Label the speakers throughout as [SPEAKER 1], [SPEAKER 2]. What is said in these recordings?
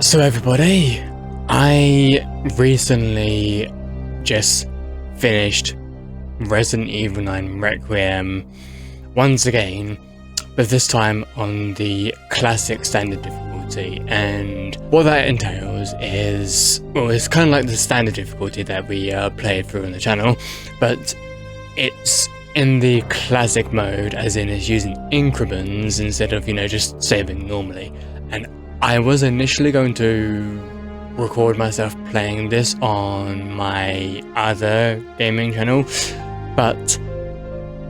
[SPEAKER 1] So everybody, I recently just finished Resident Evil 9 Requiem once again, but this time on the classic standard difficulty. And what that entails is, well, it's kind of like the standard difficulty that we played through on the channel, but it's in the classic mode, as in it's using increments instead of, just saving normally. And I was initially going to record myself playing this on my other gaming channel, but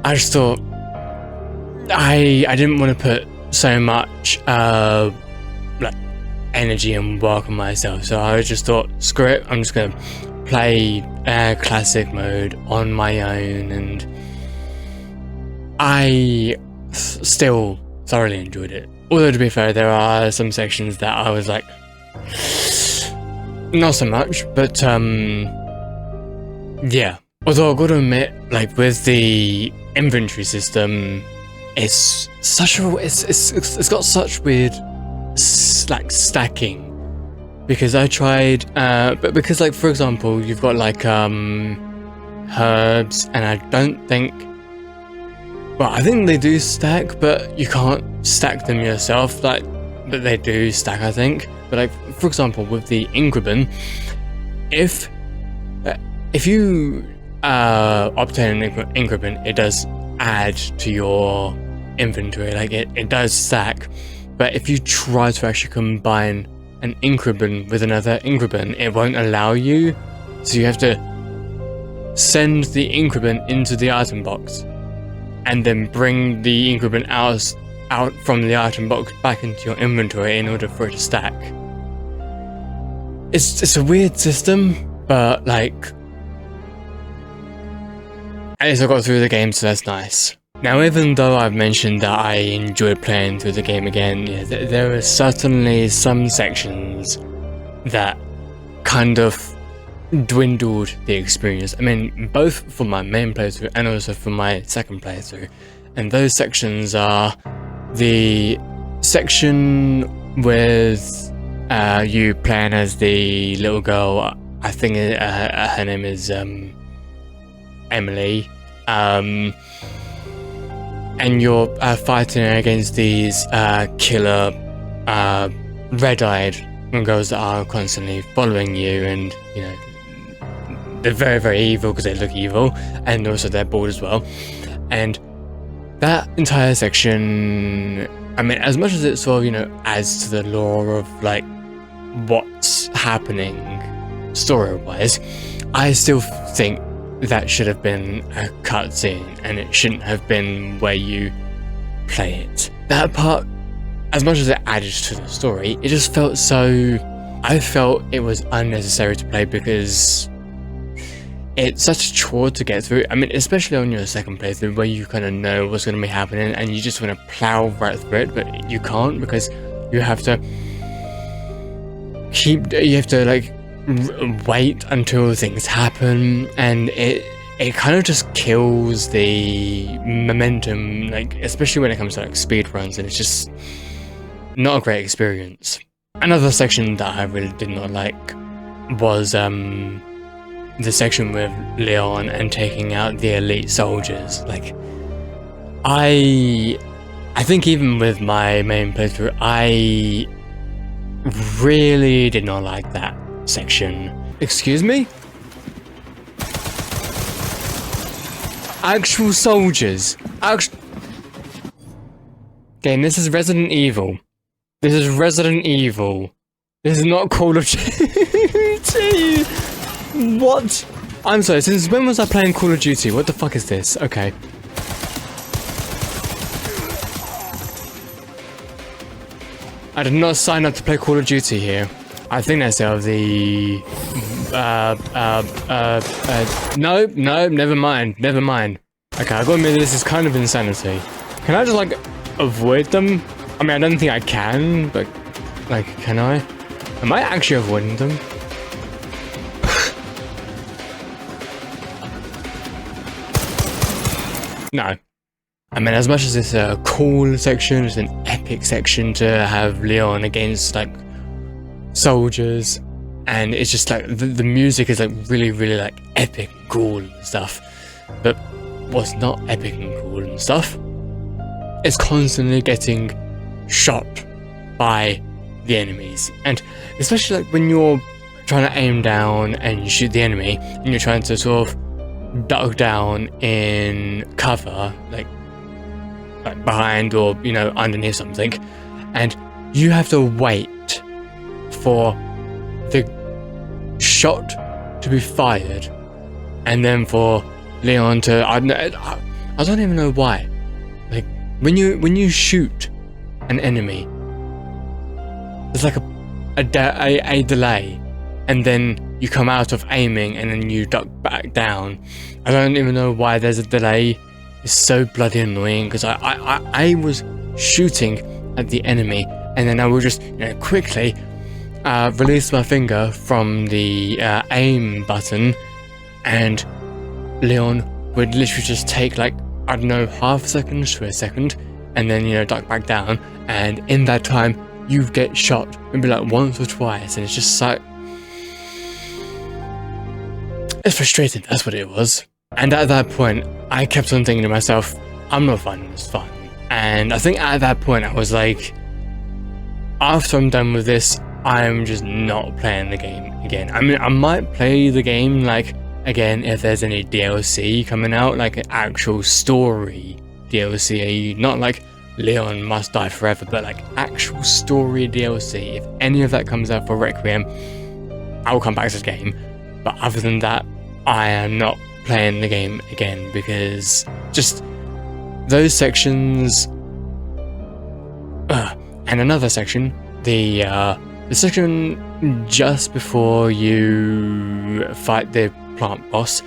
[SPEAKER 1] I just thought I didn't want to put so much energy and work on myself, so I just thought, screw it, I'm just gonna play classic mode on my own, and I still thoroughly enjoyed it. Although, to be fair, there are some sections that I was like, not so much, but yeah. Although I've got to admit, like with the inventory system, it's got such weird stacking, because I tried, but because, like, for example, you've got like herbs, and I don't think. Well, I think they do stack, but you can't stack them yourself, but they do stack, I think. But like, for example, with the increment, if you obtain an increment, it does add to your inventory, like it does stack. But if you try to actually combine an increment with another increment, it won't allow you. So you have to send the increment into the item box, and then bring the increment out from the item box back into your inventory in order for it to stack. It's a weird system, but like, at least I got through the game, so that's nice. Now, even though I've mentioned that I enjoyed playing through the game again, there are certainly some sections that kind of dwindled the experience. I mean, both for my main playthrough and also for my second playthrough. And those sections are the section with you playing as the little girl. I think her name is Emily, and you're fighting against these killer red-eyed girls that are constantly following you, and they're very, very evil because they look evil, and also they're bored as well. And that entire section, I mean, as much as it sort of, adds to the lore of like what's happening story-wise, I still think that should have been a cutscene, and it shouldn't have been where you play it. That part, as much as it added to the story, it just felt so. I felt it was unnecessary to play, because it's such a chore to get through. I mean, especially on your second playthrough, where you kind of know what's going to be happening and you just want to plow right through it, but you can't, because you have to like wait until things happen, and it kind of just kills the momentum, like especially when it comes to like speed runs, and it's just not a great experience. Another section that I really did not like was the section with Leon and taking out the elite soldiers. Like, I think even with my main playthrough, I really did not like that section. Excuse me? Actual soldiers. Game, this is Resident Evil. This is Resident Evil. This is not Call of Duty. What? I'm sorry, since when was I playing Call of Duty? What the fuck is this? Okay. I did not sign up to play Call of Duty here. I think that's out of the... No, never mind. Okay, I gotta admit, this is kind of insanity. Can I just, like, avoid them? I mean, I don't think I can, but... like, can I? Am I actually avoiding them? No. I mean, as much as it's a cool section, it's an epic section to have Leon against, like, soldiers, and it's just like the music is like really, really like epic and cool and stuff. But what's not epic and cool and stuff is constantly getting shot by the enemies, and especially like when you're trying to aim down and you shoot the enemy and you're trying to sort of duck down in cover, like behind or, you know, underneath something, and you have to wait for the shot to be fired and then for Leon to, I don't even know why, like when you shoot an enemy, there's like a delay, and then you come out of aiming and then you duck back down. I don't even know why there's a delay. It's so bloody annoying, because I was shooting at the enemy and then I would just, you know, quickly release my finger from the aim button, and Leon would literally just take like, I don't know, half a second to a second, and then, you know, duck back down, and in that time you get shot maybe like once or twice, and it's just like, it's frustrating, that's what it was. And at that point I kept on thinking to myself, I'm not finding this fun. And I think at that point I was like, after I'm done with this, I'm just not playing the game again. I mean, I might play the game like again if there's any DLC coming out, like an actual story DLC, not like Leon must die forever, but like actual story DLC. If any of that comes out for Re9uiem, I will come back to the game. But other than that, I am not playing the game again, because just those sections, and another section, the section just before you fight the plant boss,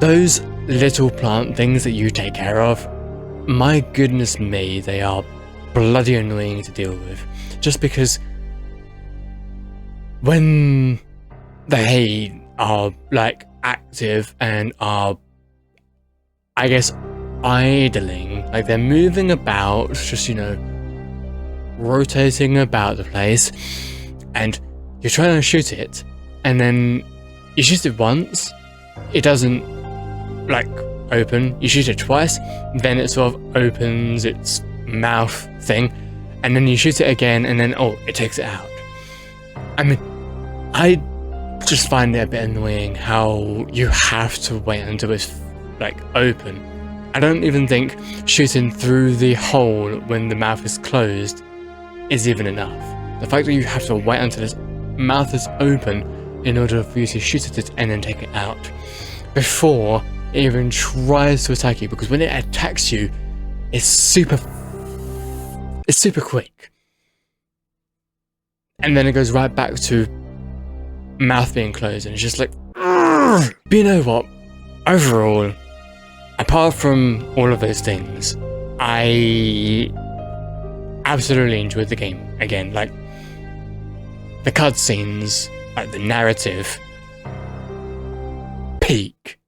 [SPEAKER 1] those little plant things that you take care of, my goodness me, they are bloody annoying to deal with. Just because when they are like active and are, I guess, idling, like they're moving about, just, you know, rotating about the place, and you're trying to shoot it, and then you shoot it once, it doesn't like open, you shoot it twice, then it sort of opens its mouth thing, and then you shoot it again, and then it takes it out. I mean, I just find it a bit annoying how you have to wait until it's like open. I don't even think shooting through the hole when the mouth is closed is even enough. The fact that you have to wait until its mouth is open in order for you to shoot at it and then take it out before it even tries to attack you, because when it attacks you, it's super quick, and then it goes right back to mouth being closed, and it's just like, but you know what, overall, apart from all of those things, I absolutely enjoyed the game again. Like the cutscenes, like the narrative, peak,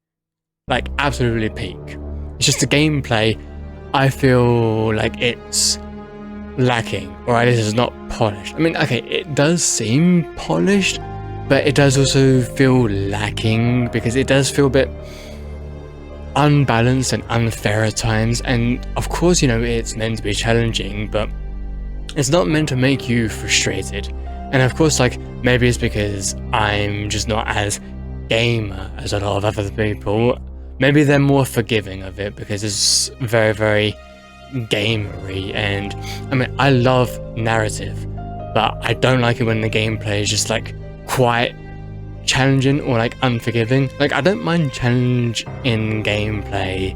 [SPEAKER 1] like absolutely peak. It's just the gameplay, I feel like it's lacking, or at least it's not polished. I mean, okay, it does seem polished, but it does also feel lacking, because it does feel a bit unbalanced and unfair at times. And of course, you know, it's meant to be challenging, but it's not meant to make you frustrated. And of course, like, maybe it's because I'm just not as gamer as a lot of other people. Maybe they're more forgiving of it because it's very, very gamery. And I mean, I love narrative, but I don't like it when the gameplay is just like quite challenging or like unforgiving. Like, I don't mind challenge in gameplay,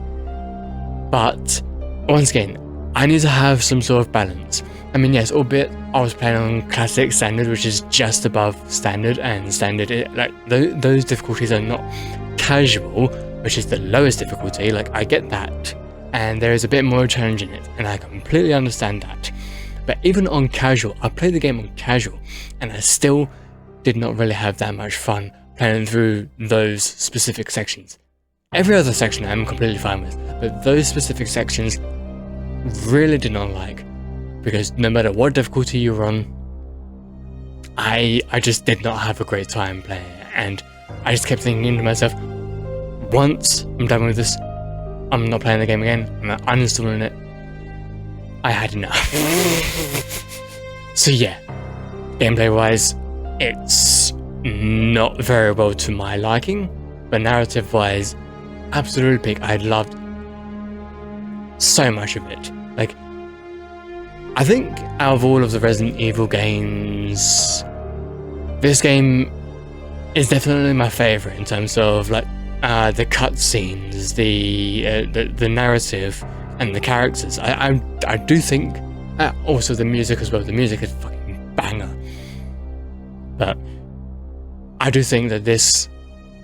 [SPEAKER 1] but once again, I need to have some sort of balance. I mean, yes, albeit I was playing on classic standard, which is just above standard, and standard, like those difficulties are not casual, which is the lowest difficulty. Like, I get that, and there is a bit more challenge in it, and I completely understand that. But even on casual, I played the game on casual, and I still did not really have that much fun playing through those specific sections. Every other section I'm completely fine with, but those specific sections really did not like, because no matter what difficulty you're on, I just did not have a great time playing it, and I just kept thinking to myself, once I'm done with this, I'm not playing the game again, I'm uninstalling it. I had enough. So yeah, gameplay wise, it's not very well to my liking, but narrative wise, absolute peak. I loved so much of it. Like, I think out of all of the Resident Evil games, this game is definitely my favorite in terms of like the cutscenes, the narrative, and the characters. I do think also the music as well. The music is fucking banger. But I do think that this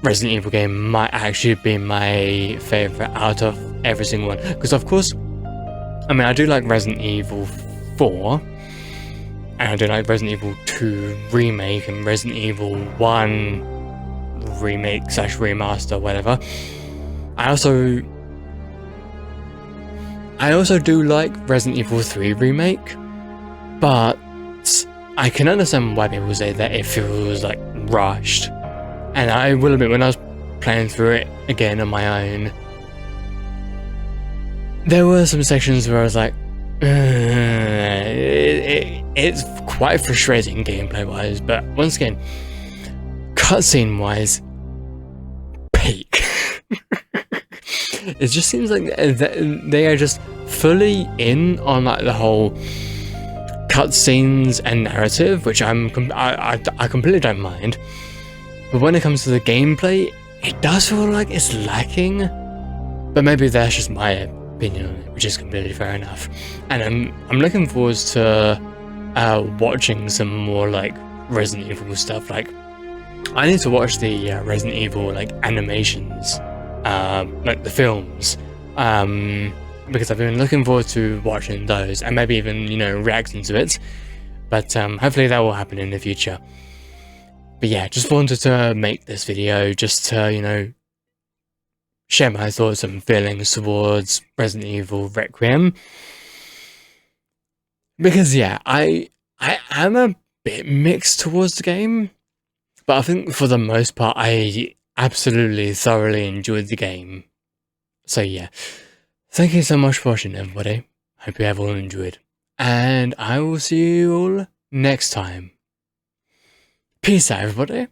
[SPEAKER 1] Resident Evil game might actually be my favorite out of every single one. Because of course, I mean, I do like Resident Evil 4, and I do like Resident Evil 2 Remake and Resident Evil 1 Remake / Remaster, whatever. I also do like Resident Evil 3 Remake, but I can understand why people say that it feels like rushed. And I will admit, when I was playing through it again on my own, there were some sections where I was like, it's quite frustrating gameplay wise, but once again, cutscene wise, peak. It just seems like they are just fully in on like the whole cutscenes and narrative, which I completely don't mind. But when it comes to the gameplay, it does feel like it's lacking. But maybe that's just my opinion on it, which is completely fair enough. And I'm looking forward to watching some more like Resident Evil stuff. Like, I need to watch the Resident Evil like animations, like the films, because I've been looking forward to watching those and maybe even, you know, reacting to it. But hopefully that will happen in the future. But yeah, just wanted to make this video just to, you know, share my thoughts and feelings towards Resident Evil Re9uiem. Because yeah, I am a bit mixed towards the game, but I think for the most part I absolutely thoroughly enjoyed the game. So yeah, thank you so much for watching, everybody. Hope you have all enjoyed, and I will see you all next time. Peace out, everybody.